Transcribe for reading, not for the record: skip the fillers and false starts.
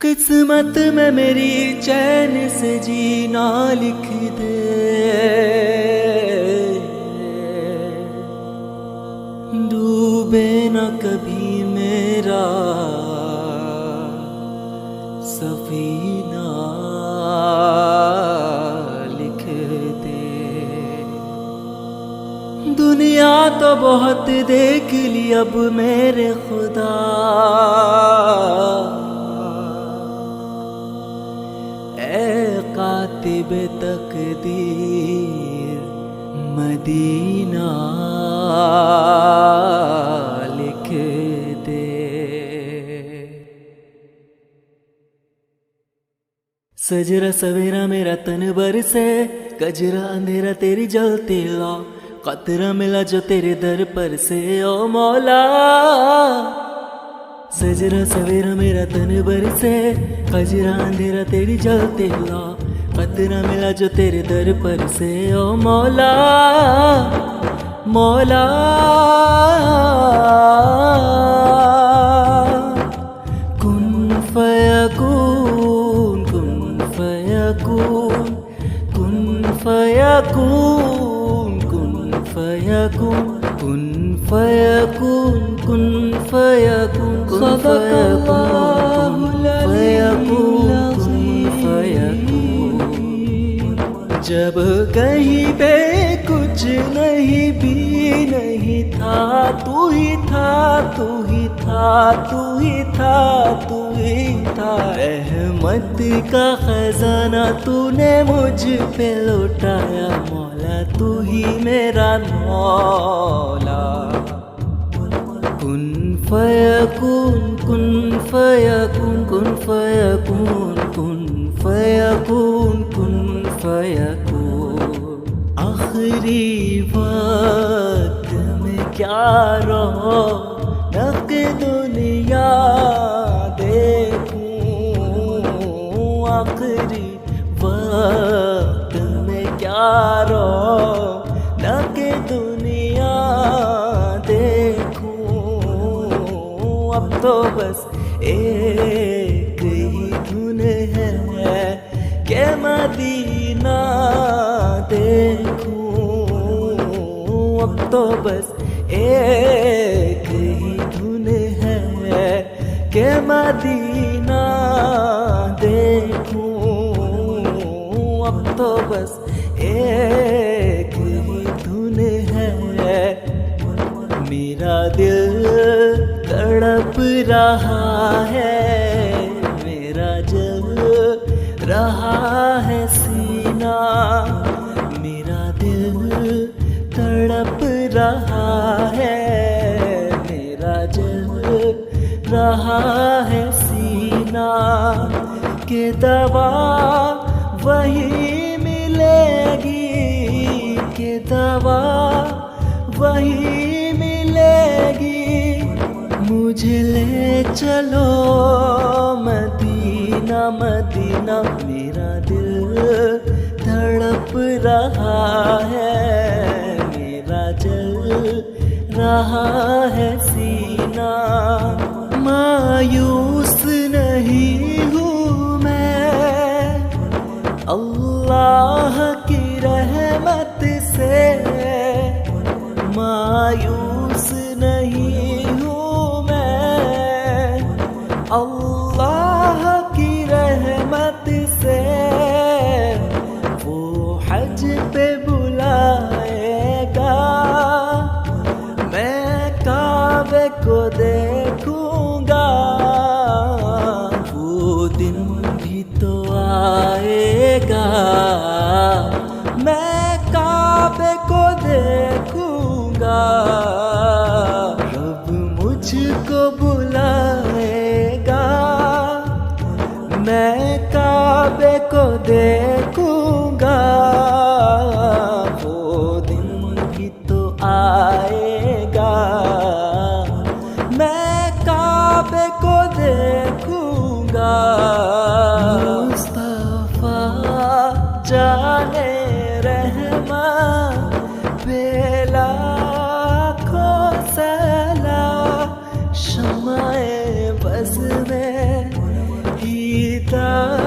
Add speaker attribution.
Speaker 1: किस्मत में मेरी चैन से जीना लिख दे, डूबे न कभी मेरा सफीना लिख दे। दुनिया तो बहुत देख ली अब मेरे खुदा, कातिब तकदीर मदीना लिख दे। सजरा सवेरा मेरा तन बरसे, कजरा अंधेरा तेरी जलती ला, कतरा मिला जो तेरे दर पर से ओ मौला। सजरा सवेरा मेरा तन बरसे, कजरा अंधेरा तेरी जलती ला, कतरा मिला जो तेरे दर पर से ओ मौला मौला। कुन फयकून कुन फयकून कुन फयकून कुन फयकून कुन फयकून कुन फयकून कुन फयकून। जब कहीं पे कुछ नहीं भी नहीं था, तू ही था तू ही था तू ही था तू ही था। रहमत का खजाना तूने मुझ पे लौटाया मौला, तू ही मेरा मौला। कुन फयकून कुन फयकून कुन फयकून कुन फयकून कुन फयकून। आखिरी वक्त में क्या रौनक दुनिया देखूं, आखिरी वक्त में क्या रौनक दुनिया देखूं। अब तो बस एक ही धुन है के मदीना देखूं। अब तो बस एक ही धुन है के मदीना देखूं। अब तो बस एक ही धुन है। मेरा दिल तड़प रहा है, मेरा जल रहा है सीना। मेरा दिल तड़प रहा है, मेरा जल रहा है सीना। के दवा वही मिलेगी, के दवा वही मिलेगी। मुझे ले चलो मदीना मदीना, मेरा दिल तड़प रहा है, मेरा जल रहा है सीना। मायूस नहीं हूँ मैं अल्लाह की रहमत से, मायूस नहीं हूँ मैं अल्लाह की रहमत से। वो हज पे बुलाएगा, मैं काबे को देखूंगा। वो दिन भी तो आएगा, मैं काबे को देखूंगा। रब मुझको बुलाएगा, मैं काबे को देखूंगा। वो दिन भी तो आएगा, मैं काबे को देखूंगा। मुस्तफा जाने रहमान बेला खो सला, शमाए बस में ही गीता